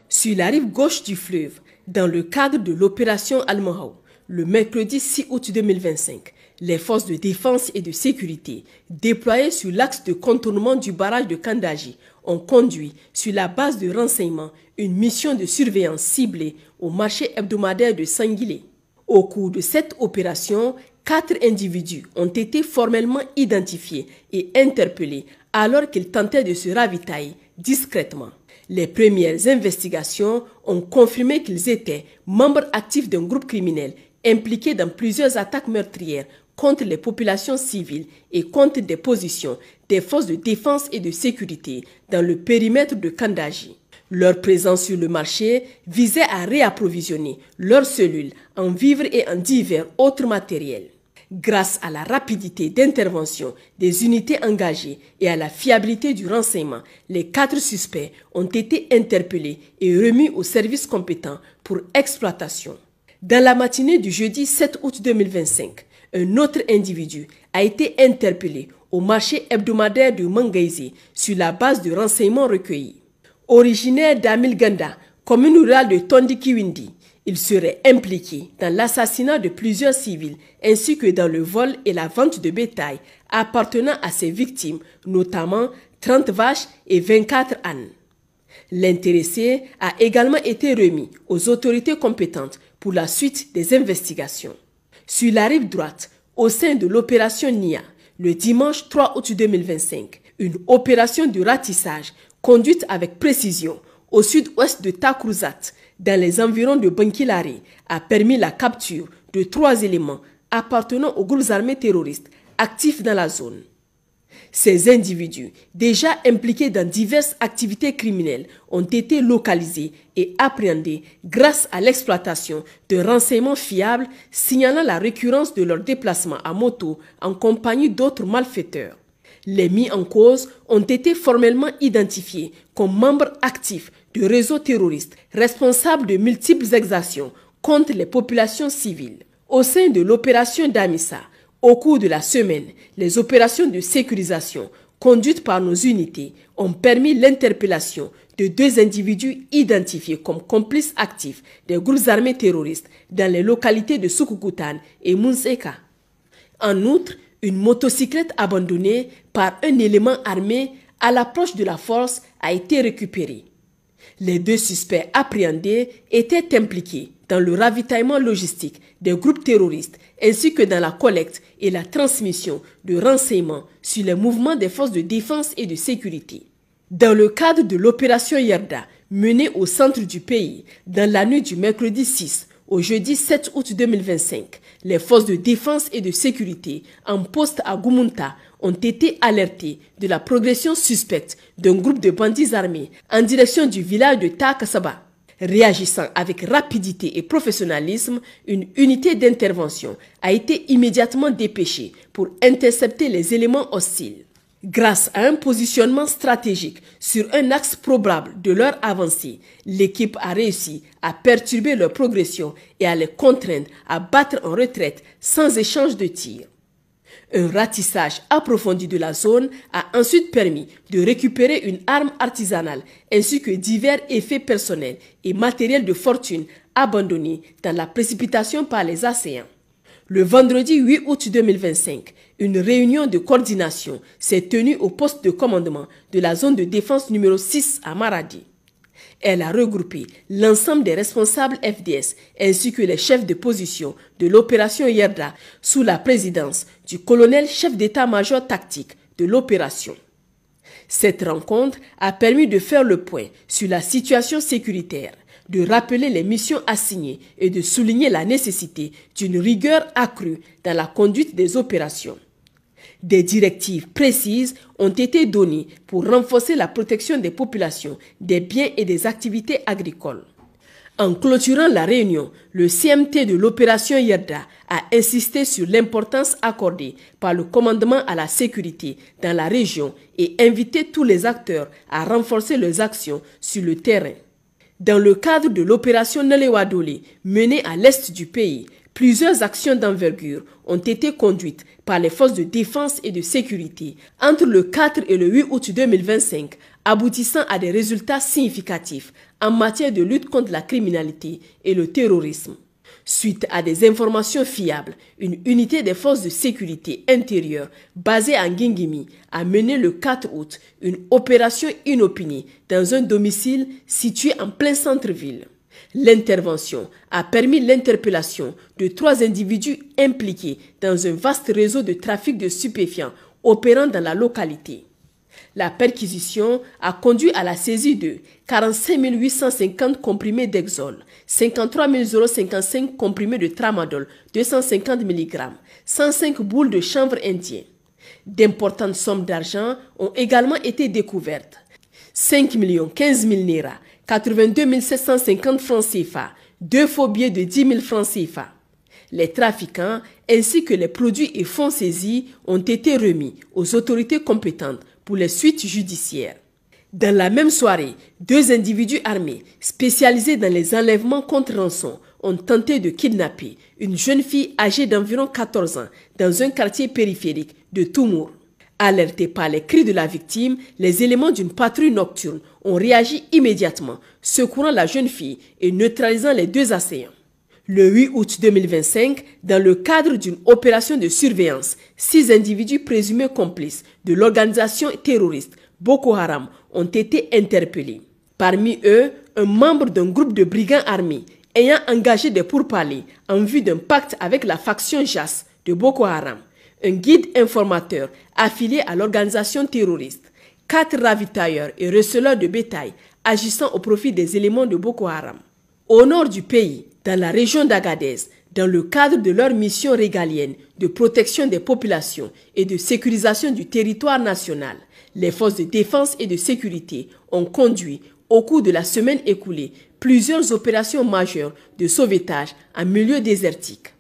Sur la rive gauche du fleuve, dans le cadre de l'opération Al-Mahou, le mercredi 6 août 2025, les forces de défense et de sécurité déployées sur l'axe de contournement du barrage de Kandaji ont conduit, sur la base de renseignement, une mission de surveillance ciblée au marché hebdomadaire de Sanguilé. Au cours de cette opération, 4 individus ont été formellement identifiés et interpellés alors qu'ils tentaient de se ravitailler discrètement. Les premières investigations ont confirmé qu'ils étaient membres actifs d'un groupe criminel impliqué dans plusieurs attaques meurtrières contre les populations civiles et contre des positions des forces de défense et de sécurité dans le périmètre de Kandaji. Leur présence sur le marché visait à réapprovisionner leurs cellules en vivres et en divers autres matériels. Grâce à la rapidité d'intervention des unités engagées et à la fiabilité du renseignement, les 4 suspects ont été interpellés et remis aux services compétents pour exploitation. Dans la matinée du jeudi 7 août 2025, un autre individu a été interpellé au marché hebdomadaire de Mangaïsé sur la base de renseignements recueillis. Originaire d'Amilganda, commune rurale de Tondikiwindi, il serait impliqué dans l'assassinat de plusieurs civils ainsi que dans le vol et la vente de bétail appartenant à ses victimes, notamment 30 vaches et 24 ânes. L'intéressé a également été remis aux autorités compétentes pour la suite des investigations. Sur la rive droite, au sein de l'opération NIA, le dimanche 3 août 2025, une opération de ratissage conduite avec précision au sud-ouest de Takruzat, dans les environs de Bankilare, a permis la capture de 3 éléments appartenant aux groupes armés terroristes actifs dans la zone. Ces individus, déjà impliqués dans diverses activités criminelles, ont été localisés et appréhendés grâce à l'exploitation de renseignements fiables signalant la récurrence de leurs déplacements à moto en compagnie d'autres malfaiteurs. Les mis en cause ont été formellement identifiés comme membres actifs de réseaux terroristes responsables de multiples exactions contre les populations civiles. Au sein de l'opération Damissa, au cours de la semaine, les opérations de sécurisation conduites par nos unités ont permis l'interpellation de 2 individus identifiés comme complices actifs des groupes armés terroristes dans les localités de Sukukutan et Munseka. En outre, une motocyclette abandonnée par un élément armé à l'approche de la force a été récupérée. Les 2 suspects appréhendés étaient impliqués dans le ravitaillement logistique des groupes terroristes ainsi que dans la collecte et la transmission de renseignements sur les mouvements des forces de défense et de sécurité. Dans le cadre de l'opération Yerda, menée au centre du pays, dans la nuit du mercredi 6 au jeudi 7 août 2025, les forces de défense et de sécurité en poste à Gumunta ont été alertées de la progression suspecte d'un groupe de bandits armés en direction du village de Takasaba. Réagissant avec rapidité et professionnalisme, une unité d'intervention a été immédiatement dépêchée pour intercepter les éléments hostiles. Grâce à un positionnement stratégique sur un axe probable de leur avancée, l'équipe a réussi à perturber leur progression et à les contraindre à battre en retraite sans échange de tirs. Un ratissage approfondi de la zone a ensuite permis de récupérer une arme artisanale ainsi que divers effets personnels et matériels de fortune abandonnés dans la précipitation par les assaillants. Le vendredi 8 août 2025, une réunion de coordination s'est tenue au poste de commandement de la zone de défense numéro 6 à Maradi. Elle a regroupé l'ensemble des responsables FDS ainsi que les chefs de position de l'opération Yerda sous la présidence du colonel chef d'état-major tactique de l'opération. Cette rencontre a permis de faire le point sur la situation sécuritaire, de rappeler les missions assignées et de souligner la nécessité d'une rigueur accrue dans la conduite des opérations. Des directives précises ont été données pour renforcer la protection des populations, des biens et des activités agricoles. En clôturant la réunion, le CMT de l'opération Yerda a insisté sur l'importance accordée par le commandement à la sécurité dans la région et invité tous les acteurs à renforcer leurs actions sur le terrain. Dans le cadre de l'opération Nalewadole menée à l'est du pays, plusieurs actions d'envergure ont été conduites par les forces de défense et de sécurité entre le 4 et le 8 août 2025 aboutissant à des résultats significatifs en matière de lutte contre la criminalité et le terrorisme. Suite à des informations fiables, une unité des forces de sécurité intérieure basée à Ngingimi a mené le 4 août une opération inopinée dans un domicile situé en plein centre-ville. L'intervention a permis l'interpellation de 3 individus impliqués dans un vaste réseau de trafic de stupéfiants opérant dans la localité. La perquisition a conduit à la saisie de 45 850 comprimés d'Exol, 53 055 comprimés de Tramadol 250 mg, 105 boules de chanvre indien. D'importantes sommes d'argent ont également été découvertes. 5 15 000 naira, 82 750 francs CFA, 2 faux billets de 10 000 francs CFA. Les trafiquants ainsi que les produits et fonds saisis ont été remis aux autorités compétentes pour les suites judiciaires. Dans la même soirée, 2 individus armés spécialisés dans les enlèvements contre rançon ont tenté de kidnapper une jeune fille âgée d'environ 14 ans dans un quartier périphérique de Toumour. Alertés par les cris de la victime, les éléments d'une patrouille nocturne ont réagi immédiatement, secourant la jeune fille et neutralisant les 2 assaillants. Le 8 août 2025, dans le cadre d'une opération de surveillance, 6 individus présumés complices de l'organisation terroriste Boko Haram ont été interpellés. Parmi eux, un membre d'un groupe de brigands armés ayant engagé des pourparlers en vue d'un pacte avec la faction JAS de Boko Haram, un guide informateur affilié à l'organisation terroriste, 4 ravitailleurs et receleurs de bétail agissant au profit des éléments de Boko Haram. Au nord du pays, dans la région d'Agadez, dans le cadre de leur mission régalienne de protection des populations et de sécurisation du territoire national, les forces de défense et de sécurité ont conduit, au cours de la semaine écoulée, plusieurs opérations majeures de sauvetage en milieu désertique.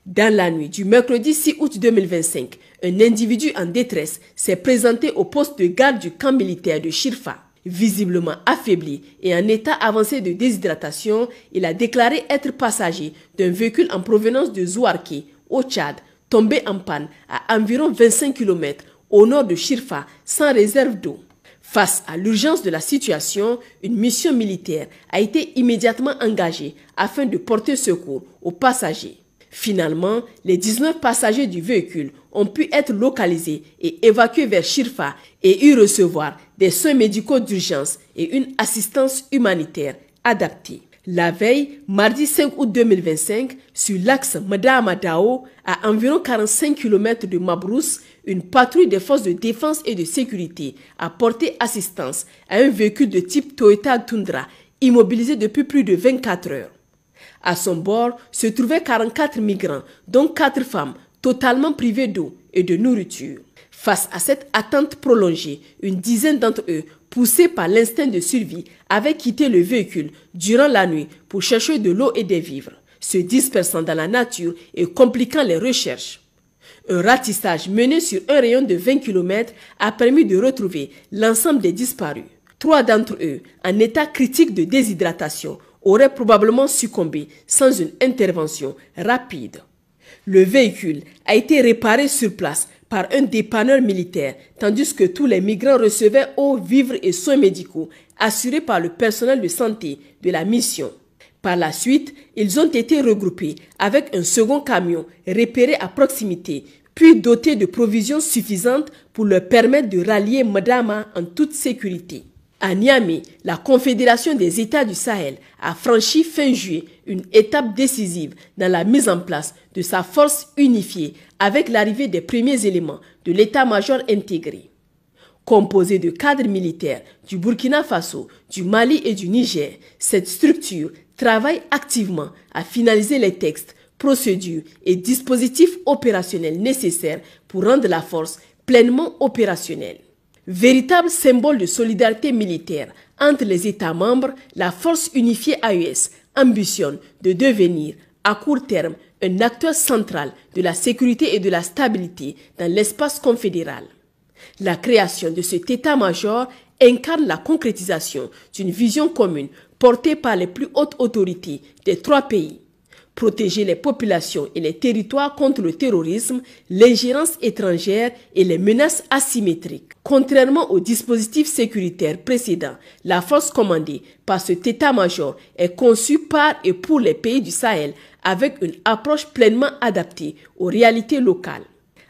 Dans la nuit du mercredi 6 août 2025, un individu en détresse s'est présenté au poste de garde du camp militaire de Shirfa. Visiblement affaibli et en état avancé de déshydratation, il a déclaré être passager d'un véhicule en provenance de Zouarké, au Tchad, tombé en panne à environ 25 km au nord de Shirfa, sans réserve d'eau. Face à l'urgence de la situation, une mission militaire a été immédiatement engagée afin de porter secours aux passagers. Finalement, les 19 passagers du véhicule ont pu être localisés et évacués vers Shirfa et y recevoir des soins médicaux d'urgence et une assistance humanitaire adaptée. La veille, mardi 5 août 2025, sur l'axe Madaama-Dao, à environ 45 km de Mabrous, une patrouille des forces de défense et de sécurité a porté assistance à un véhicule de type Toyota Tundra immobilisé depuis plus de 24 heures. À son bord se trouvaient 44 migrants, dont 4 femmes, totalement privées d'eau et de nourriture. Face à cette attente prolongée, une dizaine d'entre eux, poussés par l'instinct de survie, avaient quitté le véhicule durant la nuit pour chercher de l'eau et des vivres, se dispersant dans la nature et compliquant les recherches. Un ratissage mené sur un rayon de 20 km a permis de retrouver l'ensemble des disparus. 3 d'entre eux, en état critique de déshydratation, auraient probablement succombé sans une intervention rapide. Le véhicule a été réparé sur place par un dépanneur militaire, tandis que tous les migrants recevaient eau, vivres et soins médicaux assurés par le personnel de santé de la mission. Par la suite, ils ont été regroupés avec un second camion repéré à proximité, puis doté de provisions suffisantes pour leur permettre de rallier Madama en toute sécurité. À Niamey, la Confédération des États du Sahel a franchi fin juillet une étape décisive dans la mise en place de sa force unifiée avec l'arrivée des premiers éléments de l'état-major intégré. Composée de cadres militaires du Burkina Faso, du Mali et du Niger, cette structure travaille activement à finaliser les textes, procédures et dispositifs opérationnels nécessaires pour rendre la force pleinement opérationnelle. Véritable symbole de solidarité militaire entre les États membres, la force unifiée AES ambitionne de devenir, à court terme, un acteur central de la sécurité et de la stabilité dans l'espace confédéral. La création de cet état-major incarne la concrétisation d'une vision commune portée par les plus hautes autorités des 3 pays. protéger les populations et les territoires contre le terrorisme, l'ingérence étrangère et les menaces asymétriques. Contrairement au dispositif sécuritaire précédent, la force commandée par cet état-major est conçue par et pour les pays du Sahel avec une approche pleinement adaptée aux réalités locales.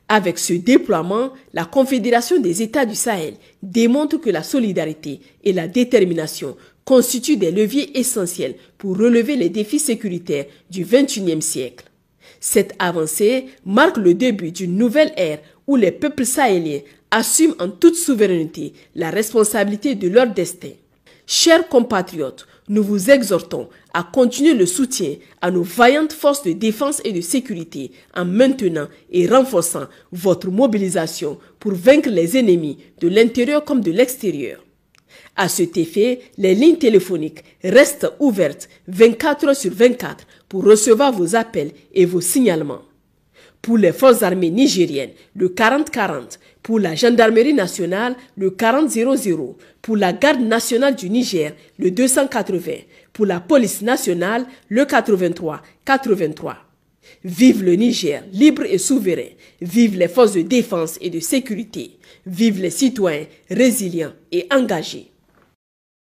Avec ce déploiement, la Confédération des États du Sahel démontre que la solidarité et la détermination constituent des leviers essentiels pour relever les défis sécuritaires du XXIe siècle. Cette avancée marque le début d'une nouvelle ère où les peuples sahéliens assument en toute souveraineté la responsabilité de leur destin. Chers compatriotes, nous vous exhortons à continuer le soutien à nos vaillantes forces de défense et de sécurité en maintenant et renforçant votre mobilisation pour vaincre les ennemis de l'intérieur comme de l'extérieur. À cet effet, les lignes téléphoniques restent ouvertes 24 heures sur 24 pour recevoir vos appels et vos signalements. Pour les forces armées nigériennes, le 40-40, pour la gendarmerie nationale, le 40-00, pour la garde nationale du Niger, le 280, pour la police nationale, le 83-83. Vive le Niger, libre et souverain. Vive les forces de défense et de sécurité. Vive les citoyens résilients et engagés.